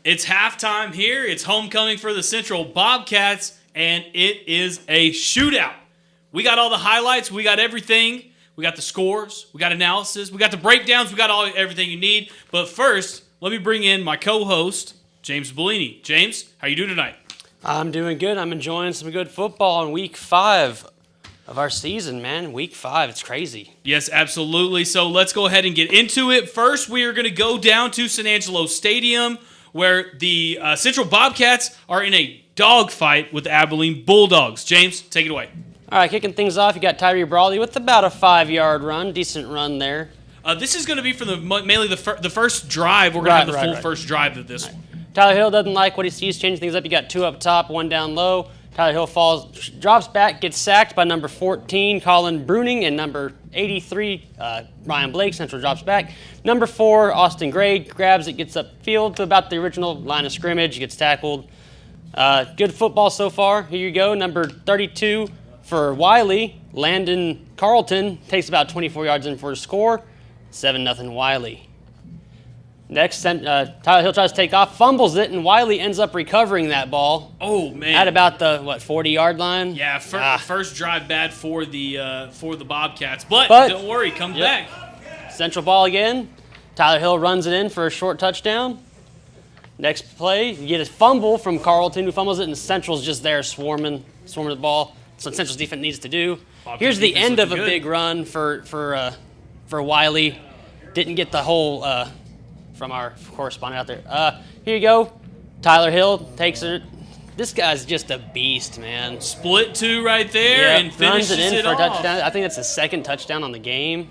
It's halftime here. It's homecoming for the Central Bobcats, and it is a shootout. We got all the highlights. We got everything. We got the scores. We got analysis. We got the breakdowns. We got everything you need. But first, let me bring in my co-host, James Bellini. James, how you doing tonight? I'm doing good. I'm enjoying some good football in Week 5 of our season, man. Week 5, it's crazy. Yes, absolutely. So let's go ahead and get into it. First, we are going to go down to San Angelo Stadium, where the Central Bobcats are in a dogfight with the Abilene Bulldogs. James, take it away. All right, kicking things off, you got Tyree Brawley with about a 5-yard run. Decent run there. This is going to be for mainly the first drive. We're going to have the full first drive of this one. Tyler Hill doesn't like what he sees, changing things up. You got 2 up top, 1 down low. Tyler Hill falls, drops back, gets sacked by number 14, Colin Bruning, and number 83, Ryan Blake. Central drops back. Number 4, Austin Gray, grabs it, gets upfield to about the original line of scrimmage, gets tackled. Good football so far. Here you go. Number 32 for Wiley, Landon Carlton, takes about 24 yards in for a score. 7-0 Wiley. Next, Tyler Hill tries to take off, fumbles it, and Wiley ends up recovering that ball. Oh, man. At about the, 40-yard line? Yeah, first drive bad for the Bobcats. But don't worry, comes back. Central ball again. Tyler Hill runs it in for a short touchdown. Next play, you get a fumble from Carlton, who fumbles it, and Central's just there swarming the ball. So Central's defense needs to do. Here's the end of a big run for Wiley. Didn't get the whole... from our correspondent out there. Here you go. Tyler Hill takes it. This guy's just a beast, man. Split 2 right there and finishes runs it in for off. A touchdown. I think that's his 2nd touchdown on the game.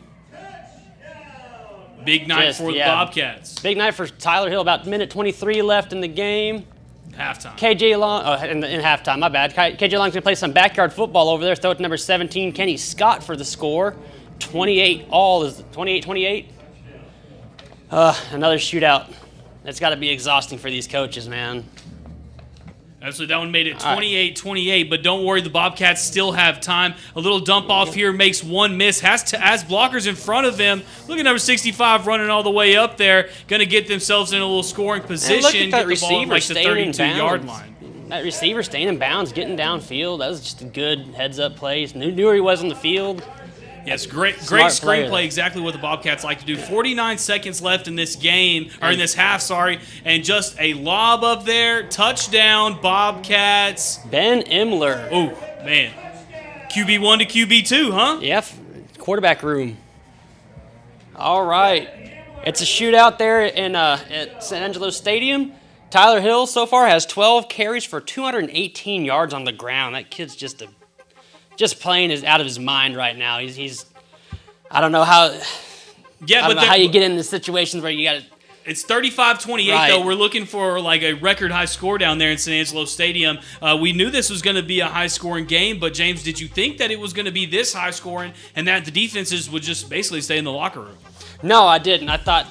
Big night for the Bobcats. Big night for Tyler Hill. About minute 23 left in the game. Halftime. KJ Long, in halftime, my bad. KJ Long's going to play some backyard football over there. Throw it to number 17, Kenny Scott, for the score. 28-28. Another shootout. That's got to be exhausting for these coaches, man. Absolutely. That one made it 28-28, but don't worry, the Bobcats still have time. A little dump off here makes one miss. Has blockers in front of him. Look at number 65 running all the way up there. Going to get themselves in a little scoring position. Look at that get the ball on, like the 32-yard line. That receiver staying in bounds, getting downfield. That was just a good heads-up play. Knew where he was on the field. Yes, great screenplay, exactly what the Bobcats like to do. 49 seconds left in this game, or in this half, and just a lob up there. Touchdown, Bobcats. Ben Imler. Oh, man. QB1 to QB2, huh? Yeah, quarterback room. All right. It's a shootout there at San Angelo Stadium. Tyler Hill so far has 12 carries for 218 yards on the ground. That kid's just playing is out of his mind right now. He's I don't know how. Yeah, I don't know how you get into situations where you got to. It's 35-28 though. We're looking for like a record high score down there in San Angelo Stadium. We knew this was going to be a high scoring game, but James, did you think that it was going to be this high scoring and that the defenses would just basically stay in the locker room? No, I didn't. I thought,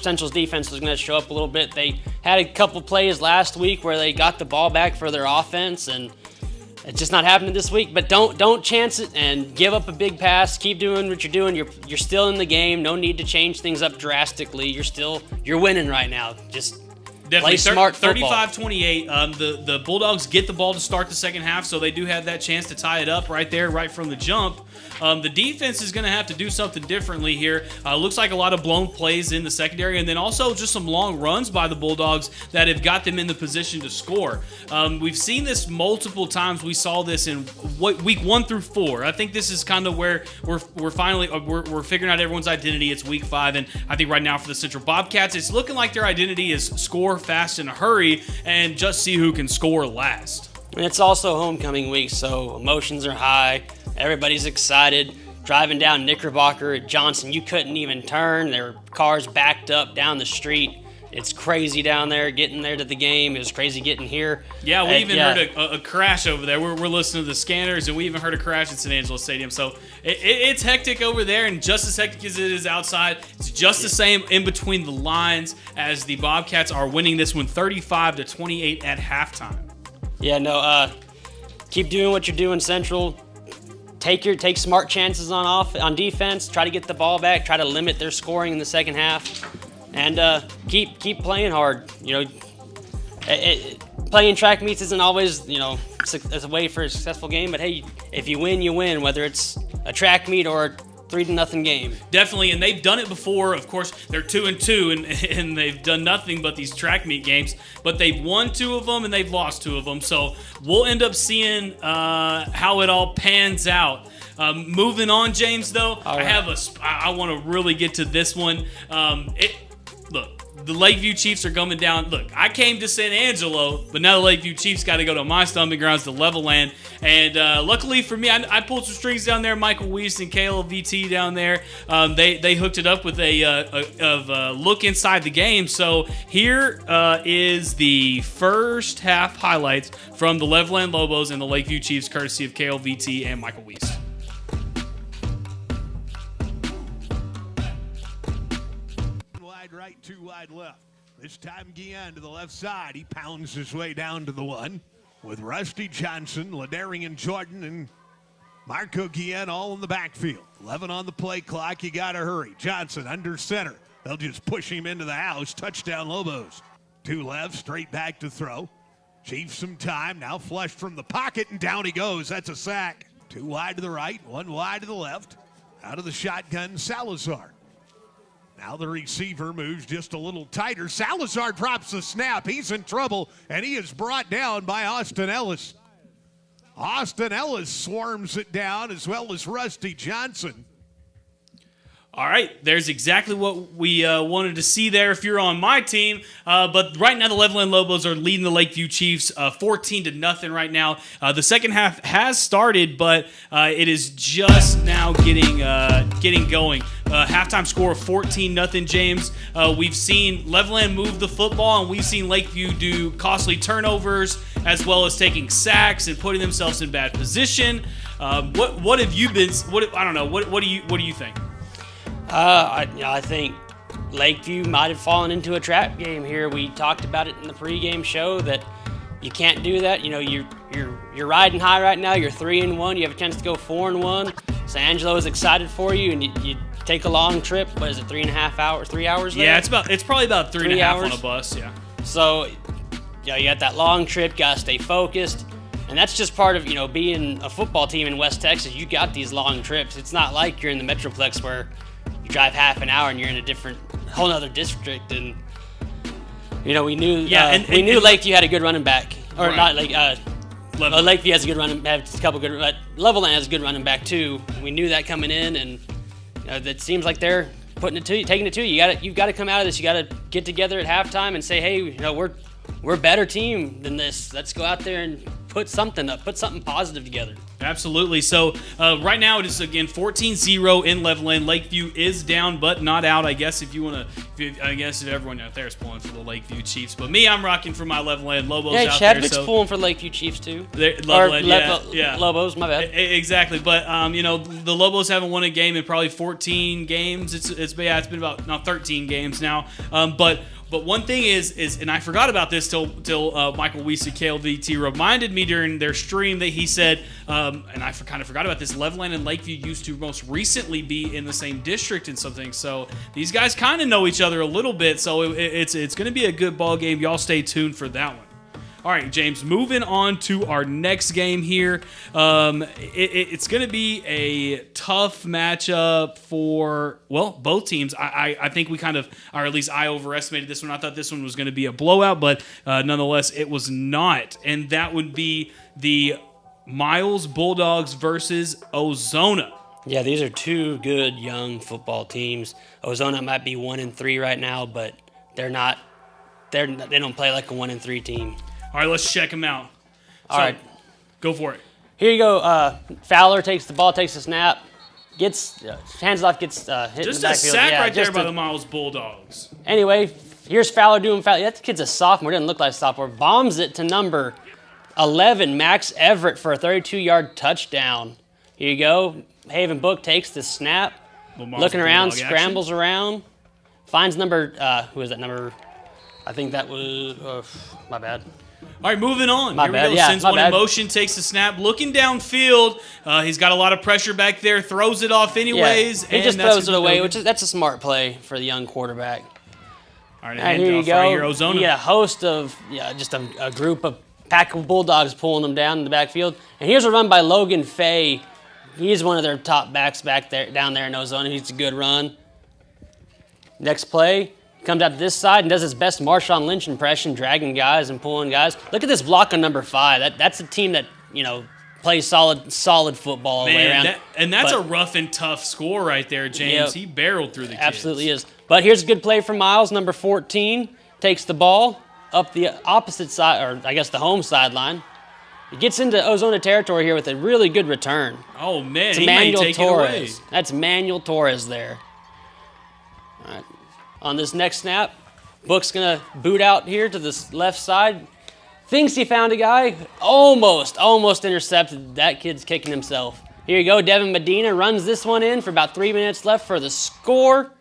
Central's defense was going to show up a little bit. They had a couple plays last week where they got the ball back for their offense, and it's just not happening this week. But don't chance it and give up a big pass. Keep doing what you're doing. You're still in the game. No need to change things up drastically. You're winning right now. Just play smart football. 35-28. The Bulldogs get the ball to start the second half, so they do have that chance to tie it up right there, right from the jump. The defense is going to have to do something differently here. Looks like a lot of blown plays in the secondary, and then also just some long runs by the Bulldogs that have got them in the position to score. We've seen this multiple times. We saw this in week 1 through 4. I think this is kind of where we're finally we're figuring out everyone's identity. It's week 5, and I think right now for the Central Bobcats, it's looking like their identity is score fast in a hurry and just see who can score last. And it's also homecoming week, so emotions are high. Everybody's excited. Driving down Knickerbocker at Johnson, you couldn't even turn. There were cars backed up down the street. It's crazy down there getting there to the game. It was crazy getting here. Yeah, we even heard a crash over there. We're listening to the scanners, and we even heard a crash at San Angelo Stadium. So it's hectic over there, and just as hectic as it is outside, it's just the same in between the lines as the Bobcats are winning this one 35-28 at halftime. Yeah, no, keep doing what you're doing, Central. Take smart chances on defense. Try to get the ball back. Try to limit their scoring in the second half, and keep playing hard. Playing track meets isn't always, as a way for a successful game. But hey, if you win, you win. Whether it's a track meet or a 3-0 game. Definitely, and they've done it before. Of course, they're 2-2, and they've done nothing but these track meet games. But they've won 2 of them, and they've lost 2 of them. So we'll end up seeing how it all pans out. Moving on, James. Though I want to really get to this one. Look. The Lakeview Chiefs are coming down. Look, I came to San Angelo, but now the Lakeview Chiefs got to go to my stomping grounds to Levelland. And luckily for me, I pulled some strings down there. Michael Weiss and KLVT down there, they hooked it up with a look inside the game. So here is the first half highlights from the Levelland Lobos and the Lakeview Chiefs, courtesy of KLVT and Michael Weiss. Right, 2 wide left. This time Guillen to the left side. He pounds his way down to the 1 with Rusty Johnson, Ladarian Jordan, and Marco Guillen all in the backfield. 11 on the play clock. You got to hurry. Johnson under center. They'll just push him into the house. Touchdown Lobos. 2 left, straight back to throw. Chiefs some time. Now flushed from the pocket, and down he goes. That's a sack. 2 wide to the right, 1 wide to the left. Out of the shotgun, Salazar. Now the receiver moves just a little tighter. Salazar drops the snap. He's in trouble, and he is brought down by Austin Ellis. Austin Ellis swarms it down, as well as Rusty Johnson. All right, there's exactly what we wanted to see there if you're on my team. But right now, the Levelland Lobos are leading the Lakeview Chiefs 14-0 right now. The second half has started, but it is just now getting going. Halftime score of 14-0, James. We've seen Levelland move the football, and we've seen Lakeview do costly turnovers, as well as taking sacks and putting themselves in bad position. What have you been? I don't know. What do you think? I think Lakeview might have fallen into a trap game here. We talked about it in the pregame show that you can't do that. You're riding high right now. You're 3-1. You have a chance to go 4-1. San Angelo is excited for you, and you take a long trip. What is it, 3.5 hours, 3 hours? Yeah, it's probably about 3.5 on a bus. Yeah. So, you got that long trip. Got to stay focused. And that's just part of, being a football team in West Texas. You got these long trips. It's not like you're in the Metroplex where you drive half an hour and you're in a whole other district. And, we knew Lakeview had a good running back. Or right. Not like, Lakeview has a good running back, a couple good, but Levelland has a good running back too. We knew that coming in, and it seems like they're taking it to you. You've got to come out of this. You got to get together at halftime and say, hey, we're a better team than this. Let's go out there and put something positive together. Absolutely. So right now it is again 14-0 in Levelland. Lakeview is down but not out. I guess if everyone out there is pulling for the Lakeview Chiefs, but me, I'm rocking for my Levelland Lobos. Yeah, out Chadwick's there. So pulling for Lakeview Chiefs too. Levelland, Lobos. My bad. Exactly, but the Lobos haven't won a game in probably 14 games. It's been about 13 games now. But one thing is, and I forgot about this till Michael Weiss at KLVT reminded me during their stream that he said, and I kind of forgot about this, Levelland and Lakeview used to most recently be in the same district and something. So these guys kind of know each other a little bit. So it's going to be a good ball game. Y'all stay tuned for that one. All right, James, moving on to our next game here. It's going to be a tough matchup for, both teams. I think we kind of, or at least I overestimated this one. I thought this one was going to be a blowout, but nonetheless, it was not. And that would be the Miles Bulldogs versus Ozona. Yeah, these are 2 good young football teams. Ozona might be 1-3 right now, but they don't play like a 1-3 team. All right, let's check them out. All right. Go for it. Here you go. Fowler takes the ball, takes a snap, hands off, gets hit in the backfield. Just a sack right there by the Miles Bulldogs. Anyway, here's Fowler doing Fowler. That kid's a sophomore. Doesn't look like a sophomore. Bombs it to number 11, Max Everett, for a 32-yard touchdown. Here you go. Haven Book takes the snap, looking around, scrambles around, finds number, who is that number? I think that was, my bad. All right, moving on. Here we go. Yeah, Sends one in motion, takes the snap, looking downfield. He's got a lot of pressure back there, throws it off anyways. Yeah, he just throws it away, that's a smart play for the young quarterback. All right, Here you handoff go. right here, Ozona. You get a host of, just a group of pack of Bulldogs pulling them down in the backfield. And here's a run by Logan Fay. He's one of their top backs down there in Ozona. He's a good run. Next play, comes out to this side and does his best Marshawn Lynch impression, dragging guys and pulling guys. Look at this block on number 5. That's a team that, plays solid football all the way around. That's a rough and tough score right there, James. Yep. He barreled through the kids. Absolutely is. But here's a good play from Miles, number 14. Takes the ball up the opposite side, or I guess the home sideline. He gets into Ozona territory here with a really good return. Oh, man, It's he may Manuel take it away. Torres. That's Manuel Torres there. All right. On this next snap, Book's going to boot out here to this left side. Thinks he found a guy. Almost intercepted. That kid's kicking himself. Here you go. Devin Medina runs this one in for about 3 minutes left for the score.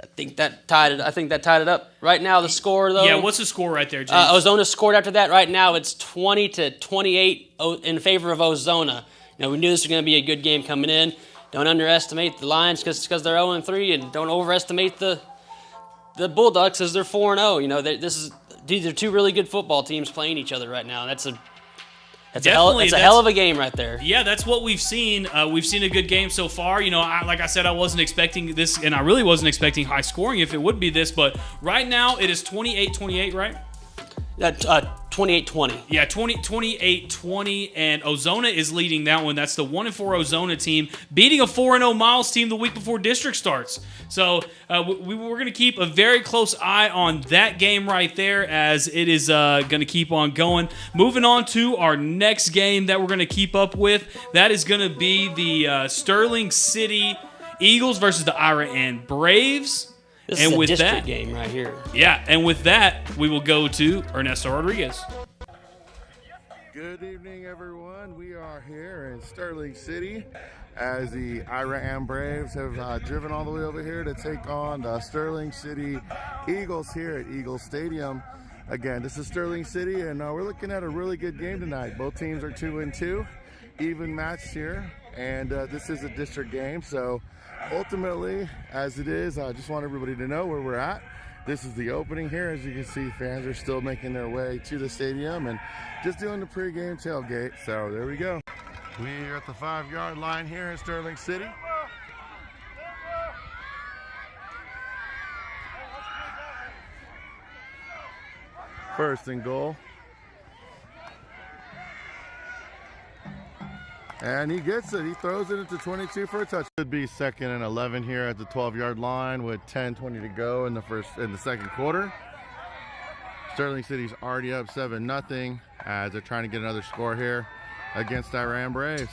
I think that tied it up. Right now, the score, though. Yeah, what's the score right there, James? Ozona scored after that. Right now, it's 20-28 in favor of Ozona. We knew this was going to be a good game coming in. Don't underestimate the Lions because they're 0-3, and don't overestimate the Bulldogs because they're 4-0. These are two really good football teams playing each other right now. That's a hell of a game right there. Yeah, that's what we've seen. We've seen a good game so far. Like I said, I wasn't expecting this, and I really wasn't expecting high scoring if it would be this. But right now, it is 28-28, right? 28-20. Yeah, 28-20, and Ozona is leading that one. That's the 1-4 Ozona team, beating a 4-0 Miles team the week before district starts. So we're going to keep a very close eye on that game right there, as it is going to keep on going. Moving on to our next game that we're going to keep up with, that is going to be the Sterling City Eagles versus the Ira Ann Braves. This is a district game right here. Yeah, and with that, we will go to Ernesto Rodriguez. Good evening, everyone. We are here in Sterling City as the Ira Ann Braves have driven all the way over here to take on the Sterling City Eagles here at Eagle Stadium. Again, this is Sterling City, and we're looking at a really good game tonight. Both teams are 2-2, even matched here, and this is a district game, so ultimately, as it is, I just want everybody to know where we're at. This is the opening here. As you can see, fans are still making their way to the stadium and just doing the pregame tailgate. So there we go. We're at the 5-yard line here in Sterling City. First and goal. And he gets it. He throws it into 22 for a touch. Should be 2nd and 11 here at the 12-yard line with 10:20 to go in the second quarter. Sterling City's already up 7-0 as they're trying to get another score here against Ira Ann Braves.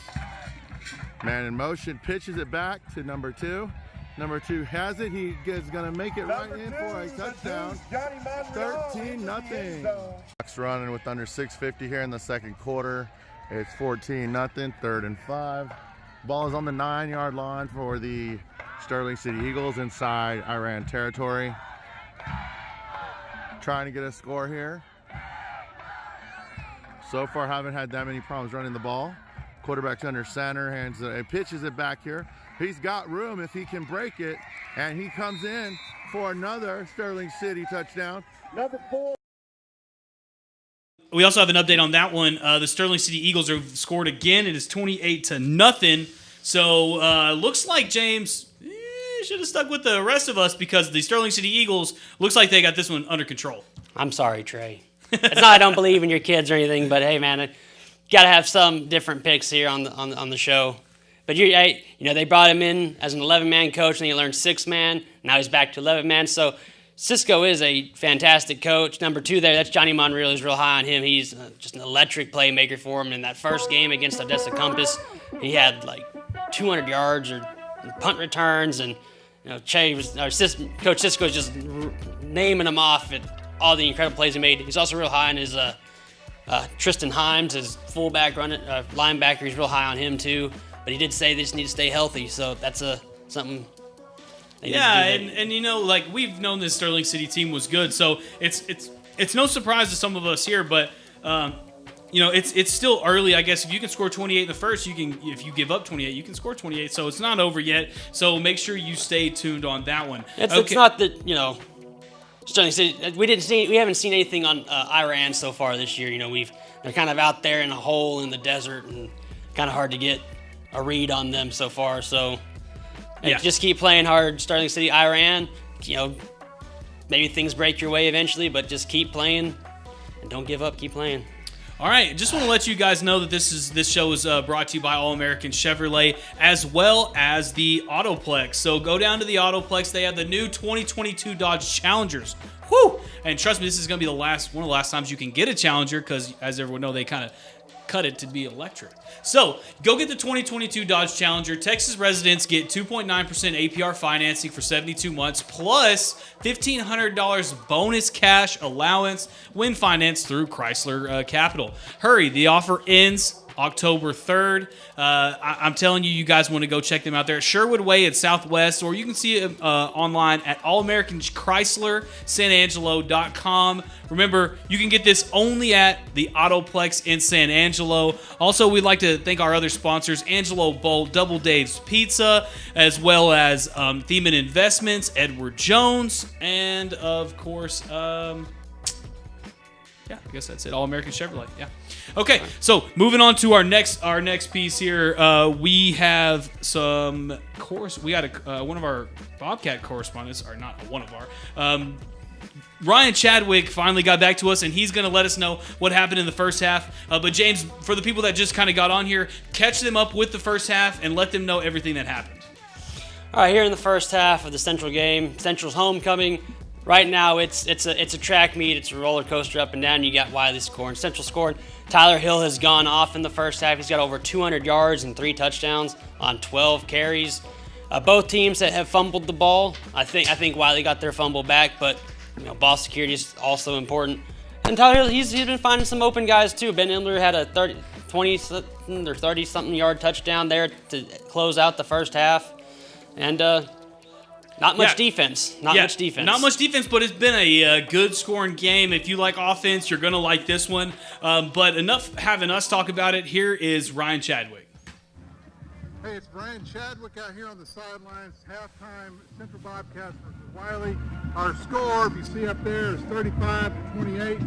Man in motion, pitches it back to number 2. Number 2 has it. He is going to make it right in for a touchdown. 13-0. Clock's running with under 6:50 here in the second quarter. It's 14-0, 3rd and 5. Ball is on the 9-yard line for the Sterling City Eagles inside Ira Ann territory. Trying to get a score here. So far, haven't had that many problems running the ball. Quarterback's under center, pitches it back here. He's got room if he can break it, and he comes in for another Sterling City touchdown. Number 4. We also have an update on that one. The Sterling City Eagles have scored again. It is 28-0. So looks like James should have stuck with the rest of us because the Sterling City Eagles looks like they got this one under control. I'm sorry, Trey. It's not I don't believe in your kids or anything, but hey, man, got to have some different picks here on the show. But they brought him in as an 11-man coach, and he learned 6-man. Now he's back to 11-man. So Cisco is a fantastic coach. Number 2 there, that's Johnny Monreal. He's real high on him. He's just an electric playmaker for him. In that first game against Odessa Compass, he had like 200 yards or punt returns, and Coach Cisco was just naming him off at all the incredible plays he made. He's also real high on his Tristan Himes, his fullback linebacker. He's real high on him too. But he did say they just need to stay healthy, so that's something. Yeah, and we've known this Sterling City team was good, so it's no surprise to some of us here, but it's still early. I guess if you can score 28 in the first, you can. If you give up 28, you can score 28. So it's not over yet. So make sure you stay tuned on that one. It's not that Sterling City. We haven't seen anything on Iran so far this year. They're kind of out there in a hole in the desert and kind of hard to get a read on them so far. So just keep playing hard. Sterling City, Iran. Maybe things break your way eventually, but just keep playing and don't give up. Keep playing. All right, just want to let you guys know that this show is brought to you by All American Chevrolet as well as the Autoplex. So go down to the Autoplex. They have the new 2022 Dodge Challengers. Woo! And trust me, this is going to be one of the last times you can get a Challenger because, as everyone knows, they kind of cut it to be electric. So go get the 2022 Dodge Challenger. Texas residents get 2.9% APR financing for 72 months plus $1,500 bonus cash allowance when financed through Chrysler Capital. Hurry, the offer ends October 3rd. I'm telling you, you guys want to go check them out there at Sherwood Way at Southwest, or you can see it online at allamericanchryslersanangelo.com. Remember, you can get this only at the Autoplex in San Angelo. Also, we'd like to thank our other sponsors, Angelo Bowl, Double Dave's Pizza, as well as Thiemann Investments, Edward Jones, and of course, I guess that's it. All American Chevrolet. Yeah. Okay. So moving on to our next piece here, we have some We got one of our Bobcat correspondents, or not one of our. Ryan Chadwick finally got back to us, and he's going to let us know what happened in the first half. But James, for the people that just kind of got on here, catch them up with the first half and let them know everything that happened. All right, here in the first half of the Central game, Central's homecoming. Right now, it's a track meet. It's a roller coaster up and down. You got Wiley scoring, Central scoring. Tyler Hill has gone off in the first half. He's got over 200 yards and 3 touchdowns on 12 carries. Both teams that have fumbled the ball. I think Wiley got their fumble back, but ball security is also important. And Tyler Hill, he's been finding some open guys too. Ben Imler had a 20-something or 30-something yard touchdown there to close out the first half, and. Not much defense. Not much defense, but it's been a good scoring game. If you like offense, you're going to like this one. But enough having us talk about it. Here is Ryan Chadwick. Hey, it's Ryan Chadwick out here on the sidelines. Halftime, Central Bobcats versus Wiley. Our score, if you see up there, is 35-28.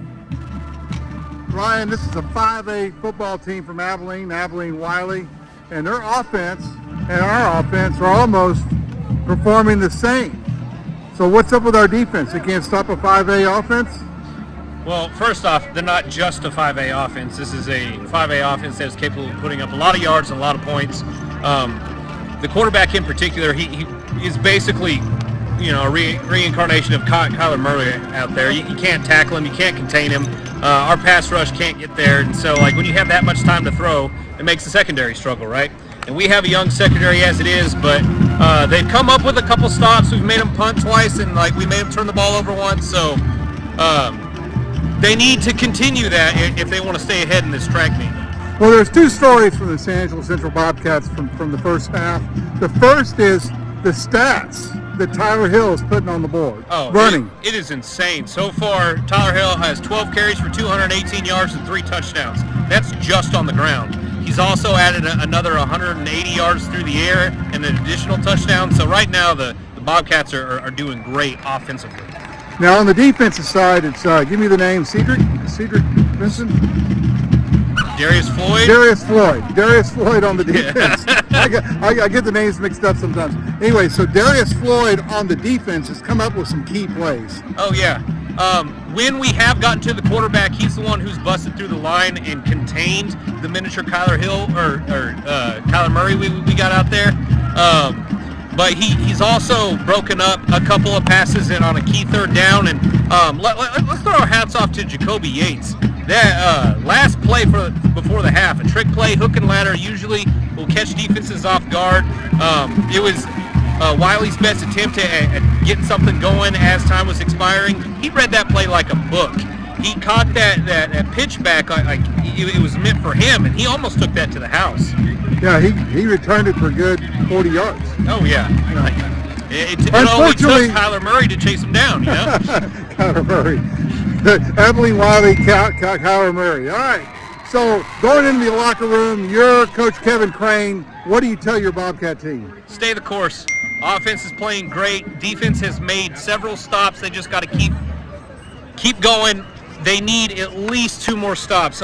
Ryan, this is a 5A football team from Abilene Wiley. And their offense and our offense are almost performing the same. So what's up with our defense? They can't stop a 5A offense? Well, first off, they're not just a 5A offense. This is a 5A offense that is capable of putting up a lot of yards and a lot of points. The quarterback in particular, he is basically, a reincarnation of Kyler Murray out there. You can't tackle him, you can't contain him. Our pass rush can't get there, and so when you have that much time to throw, it makes the secondary struggle, right? And we have a young secondary as it is, but they've come up with a couple stops. We've made them punt twice, and we made them turn the ball over once. So they need to continue that if they want to stay ahead in this track meet. Well, there's 2 stories from the San Angelo Central Bobcats from the first half. The first is the stats that Tyler Hill is putting on the board. Running. It is insane. So far, Tyler Hill has 12 carries for 218 yards and 3 touchdowns. That's just on the ground. He's also added another 180 yards through the air and an additional touchdown. So right now, the Bobcats are doing great offensively. Now on the defensive side, it's give me the name, Cedric Vincent? Darius Floyd on the defense. I get the names mixed up sometimes. Anyway, so Darius Floyd on the defense has come up with some key plays. Oh, yeah. When we have gotten to the quarterback, he's the one who's busted through the line and contained the miniature Kyler Hill or Kyler Murray we got out there. But he's also broken up a couple of passes in on a key third down. And let's throw our hats off to Jacoby Yates. That last play before the half, a trick play, hook and ladder, usually will catch defenses off guard. It was Wiley's best attempt at getting something going as time was expiring. He read that play like a book. He caught that pitch back like it was meant for him, and he almost took that to the house. Yeah, he returned it for a good 40 yards. Oh, yeah. It only took Kyler Murray to chase him down, you know? Kyler Murray. Abilene Wiley, Kyler Murray. All right. So going into the locker room, you're Coach Kevin Crane. What do you tell your Bobcat team? Stay the course. Offense is playing great. Defense has made several stops. They just got to keep going. They need at least 2 more stops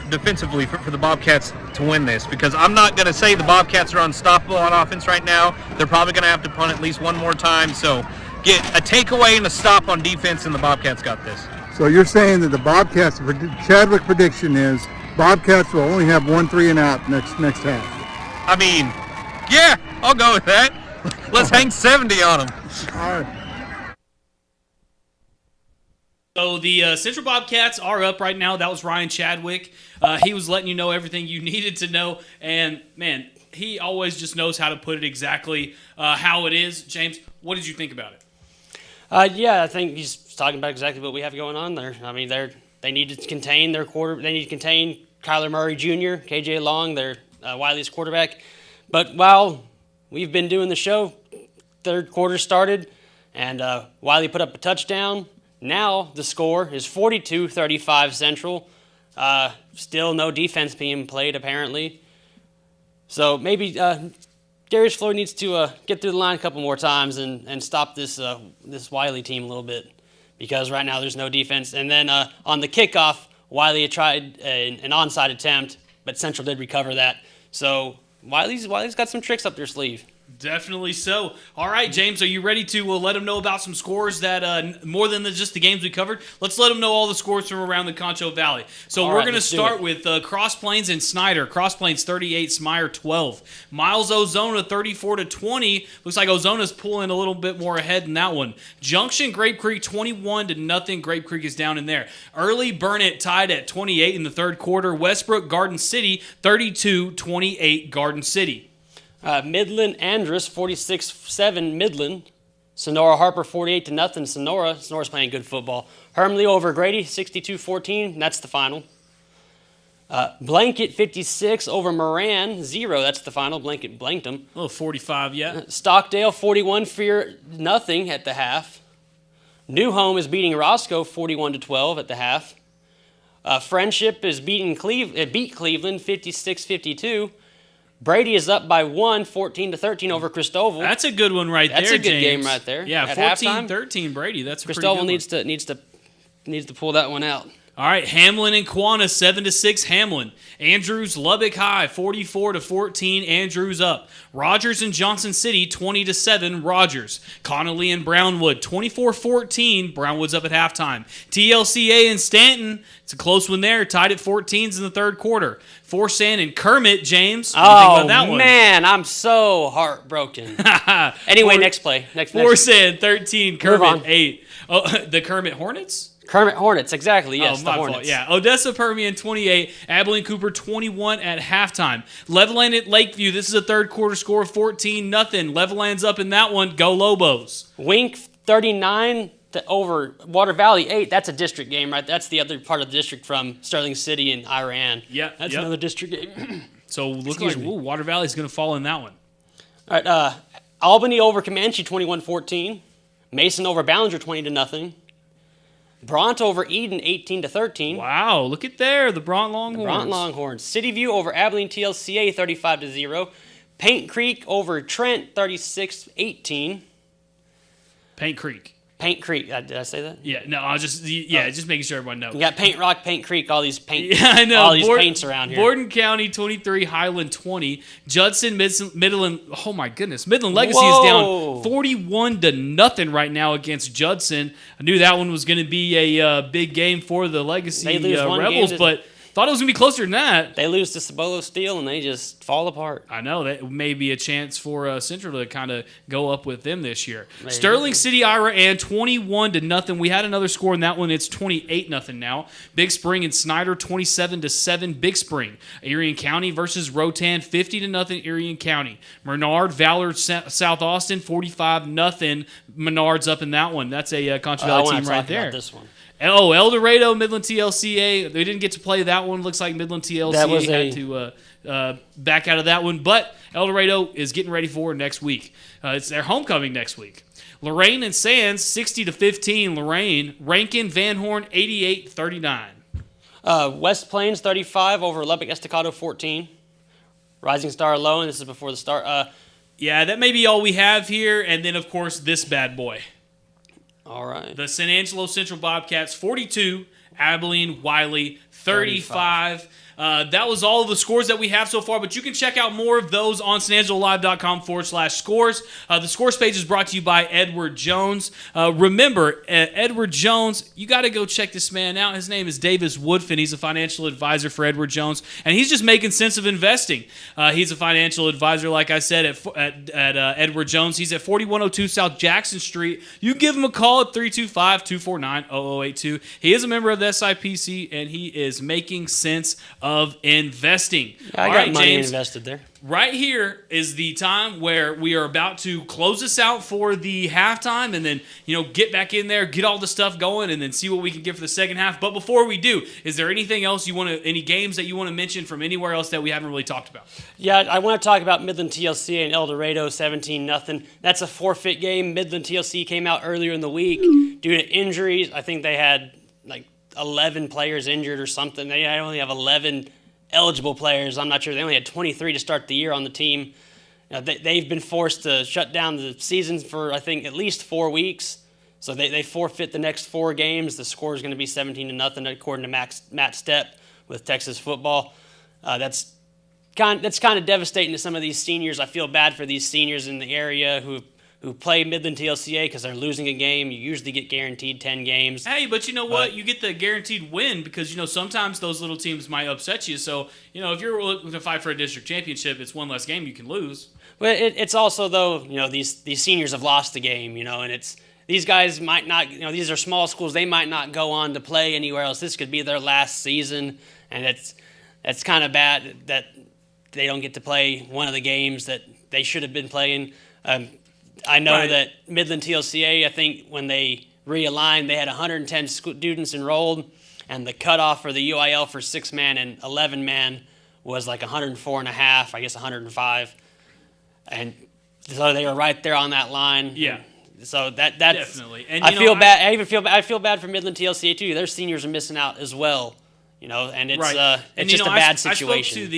defensively for the Bobcats to win this, because I'm not going to say the Bobcats are unstoppable on offense right now. They're probably going to have to punt at least 1 more time. So get a takeaway and a stop on defense, and the Bobcats got this. So you're saying that the Bobcats, Chadwick prediction is Bobcats will only have 1 3-and-out next half. I mean, yeah, I'll go with that. Let's hang 70 on them. All right. So the Central Bobcats are up right now. That was Ryan Chadwick. He was letting you know everything you needed to know. And, man, he always just knows how to put it exactly how it is. James, what did you think about it? Yeah, I think he's talking about exactly what we have going on there. I mean, they need to contain their They need to contain Kyler Murray Jr., KJ Long, their Wiley's quarterback. But while we've been doing the show, third quarter started, and Wiley put up a touchdown. Now the score is 42-35 Central. Still no defense being played, apparently. So maybe Darius Floyd needs to get through the line a couple more times and stop this Wiley team a little bit, because right now there's no defense. And then on the kickoff, Wiley had tried an onside attempt, but Central did recover that. So Wiley's got some tricks up their sleeve. Definitely so. All right, James, are you ready to let them know about some scores that more than just the games we covered? Let's let them know all the scores from around the Concho Valley. So we're going to start with Cross Plains and Snyder. Cross Plains 38, Smyer 12. Miles Ozona 34-20. Looks like Ozona's pulling a little bit more ahead in that one. Junction Grape Creek 21-0. Grape Creek is down in there. Early Burnett tied at 28 in the third quarter. Westbrook Garden City 32-28 Garden City. Midland Andrus 46-7 Midland. Sonora Harper 48-0 Sonora. Sonora's playing good football. Hermley over Grady 62-14. That's the final. Blanket 56 over Moran 0. That's the final. Blanket blanked them. Oh, 45, yeah. Stockdale 41-0 at the half. New Home is beating Roscoe 41-12 at the half. Friendship is beat Cleveland 56-52. Brady is up by 1, 14-13 over Cristoval. That's a good one right there, That's a good James. game right there. Yeah, At 14-13 Brady. That's a Cristoval pretty good needs to pull that one out. All right, Hamlin and Quanah 7-6 Hamlin. Andrews Lubbock High 44-14 Andrews up. Rogers and Johnson City 20-7 Rogers. Connolly and Brownwood 24-14 Brownwood's up at halftime. TLCA and Stanton, it's a close one there, tied at 14s in the third quarter. Forsan and Kermit, James. What do you think about that one? Man, I'm so heartbroken. Anyway, next play. Next. Forsan 13, Kermit 8. Oh, the Kermit Hornets? Kermit Hornets, exactly, yes, the Hornets. Fault. Yeah, Odessa Permian 28, Abilene Cooper 21 at halftime. Levelland at Lakeview, this is a third quarter score, 14-0. Levelland's up in that one. Go Lobos. Wink 39 over Water Valley 8. That's a district game, right? That's the other part of the district from Sterling City and Iran. Yeah, that's another district game. So look like Water Valley's going to fall in that one. All right, Albany over Comanche 21-14. Mason over Ballinger 20-0. Bront over Eden 18-13. Wow, look at there, the Bront Longhorns. City View over Abilene TLCA 35-0. Paint Creek over Trent 36-18. Paint Creek. Did I say that? Yeah, no, I was just just making sure everyone knows. You got Paint Rock, Paint Creek, all these paint. Yeah, I know. All these paints around here. Borden County 23, Highland 20. Judson Midland. Oh my goodness, Midland Legacy is down 41-0 right now against Judson. I knew that one was going to be a big game for the Legacy Rebels, but thought it was going to be closer than that. They lose to Cibolo Steel, and they just fall apart. I know. That may be a chance for Central to kind of go up with them this year. Maybe. Sterling City, Ira, and 21-0. We had another score in that one. It's 28-0 now. Big Spring and Snyder, 27-7. Big Spring. Irion County versus Rotan, 50-0 Irion County. Menard, Valor, South Austin, 45-0. Menard's up in that one. That's a Concho Valley team right there. This one. Oh, El Dorado, Midland TLCA. They didn't get to play that one. Looks like Midland TLCA had to back out of that one. But El Dorado is getting ready for next week. It's their homecoming next week. Lorraine and Sands, 60-15. Lorraine. Rankin, Van Horn, 88-39. West Plains 35 over Lubbock Estacado 14. Rising Star alone. This is before the start. Yeah, that may be all we have here. And then, of course, this bad boy. All right. The San Angelo Central Bobcats 42, Abilene Wiley 35. That was all of the scores that we have so far, but you can check out more of those on sanangelolive.com/scores. The scores page is brought to you by Edward Jones. Remember, Edward Jones, you got to go check this man out. His name is Davis Woodfin. He's a financial advisor for Edward Jones, and he's just making sense of investing. He's a financial advisor, like I said, at Edward Jones. He's at 4102 South Jackson Street. You give him a call at 325-249-0082. He is a member of the SIPC, and he is making sense of investing. I got money James, invested there. Right here is the time where we are about to close this out for the halftime and then, get back in there, get all the stuff going, and then see what we can get for the second half. But before we do, is there anything else any games that you want to mention from anywhere else that we haven't really talked about? Yeah, I want to talk about Midland TLC and El Dorado 17-0. That's a forfeit game. Midland TLC came out earlier in the week due to injuries. I think they had 11 players injured or something. They only have 11 eligible players. I'm not sure. They only had 23 to start the year on the team. They've been forced to shut down the season for, I think, at least 4 weeks. So they forfeit the next 4 games. The score is going to be 17-0, according to Matt Stepp with Texas football. That's kind of devastating to some of these seniors. I feel bad for these seniors in the area who play Midland TLCA because they're losing a game. You usually get guaranteed 10 games. Hey, but you know what? You get the guaranteed win because, sometimes those little teams might upset you. So, if you're looking to fight for a district championship, it's one less game you can lose. Well, it's also, though, these seniors have lost the game, and it's these guys might not, these are small schools. They might not go on to play anywhere else. This could be their last season, and it's kind of bad that they don't get to play one of the games that they should have been playing. I know that Midland TLCA, I think when they realigned, they had 110 students enrolled, and the cutoff for the UIL for 6-man and 11-man was 104.5, I guess 105. And so they were right there on that line. Yeah. So that's definitely. And I feel bad. I feel bad for Midland TLCA too. Their seniors are missing out as well. And it's it's just a bad situation. I spoke to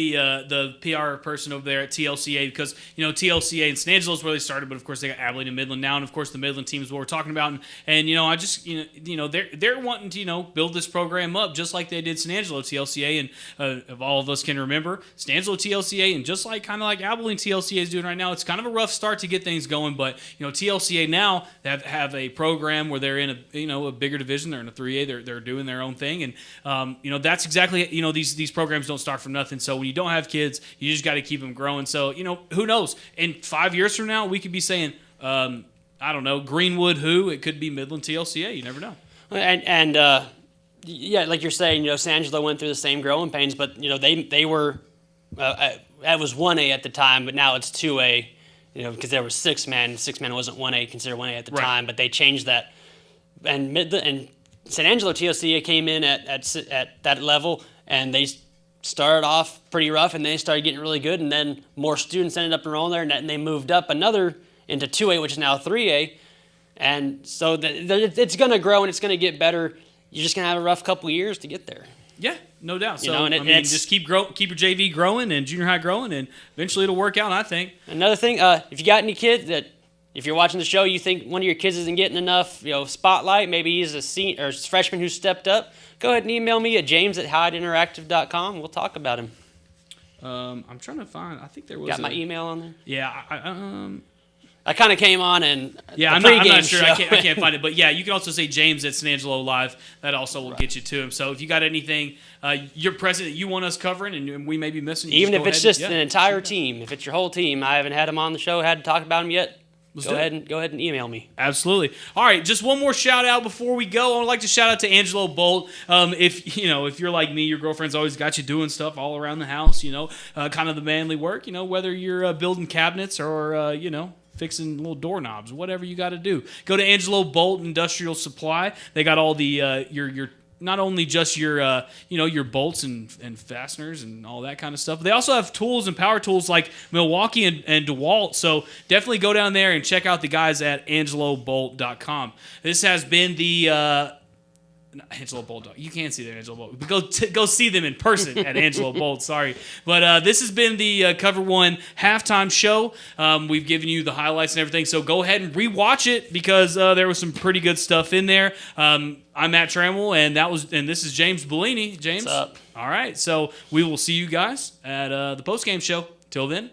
the PR person over there at TLCA because TLCA and San Angelo is where they started, but of course they got Abilene and Midland now, and of course the Midland team is what we're talking about. And I just they're wanting to build this program up just like they did San Angelo TLCA, and if all of us can remember, San Angelo TLCA and just kind of like Abilene TLCA is doing right now, it's kind of a rough start to get things going. But TLCA now have a program where they're in a bigger division. They're in a 3A. They're doing their own thing, and that's exactly, these programs don't start from nothing. So when you don't have kids, you just got to keep them growing. So, who knows? In 5 years from now, we could be saying, I don't know, Greenwood who? It could be Midland TLCA. You never know. And like you're saying, San Angelo went through the same growing pains, but, they were, that was 1A at the time, but now it's 2A, because there was 6-man. 6-man wasn't 1A, considered 1A at the time, but they changed that. And San Angelo TLCA came in at that level, and they started off pretty rough, and they started getting really good, and then more students ended up enrolling there, and they moved up another into 2A, which is now 3A, and so it's going to grow and it's going to get better. You're just going to have a rough couple of years to get there. Yeah, no doubt. So, just keep your JV growing and junior high growing, and eventually it'll work out, I think. Another thing, if you got any kids that, if you're watching the show, you think one of your kids isn't getting enough, spotlight, maybe he's a senior or freshman who stepped up, go ahead and email me at james@hydeinteractive.com. We'll talk about him. I'm trying to find, I think there was Got my email on there? Yeah, I kind of came on and I'm not sure. I can't find it, but yeah, you can also say James at San Angelo Live. That also will get you to him. So if you got anything, you're present that you want us covering, and we may be missing, even if it's just an entire team, if it's your whole team, I haven't had him on the show, had to talk about him yet. Go ahead and email me. Absolutely. All right, just one more shout out before we go. I would like to shout out to Angelo Bolt. If you're like me, your girlfriend's always got you doing stuff all around the house. Kind of the manly work. Whether you're building cabinets or fixing little doorknobs, whatever you got to do. Go to Angelo Bolt Industrial Supply. They got all the your not only just your your bolts and fasteners and all that kind of stuff. But they also have tools and power tools like Milwaukee and DeWalt. So definitely go down there and check out the guys at angelobolt.com. This has been the Angelo Bolt. You can't see them, Angelo Bolt. But go see them in person at Angelo Bolt. Sorry, but this has been the Cover One halftime show. We've given you the highlights and everything, so go ahead and rewatch it because there was some pretty good stuff in there. I'm Matt Trammell, and this is James Bellini. James, what's up? All right, so we will see you guys at the post game show. Till then.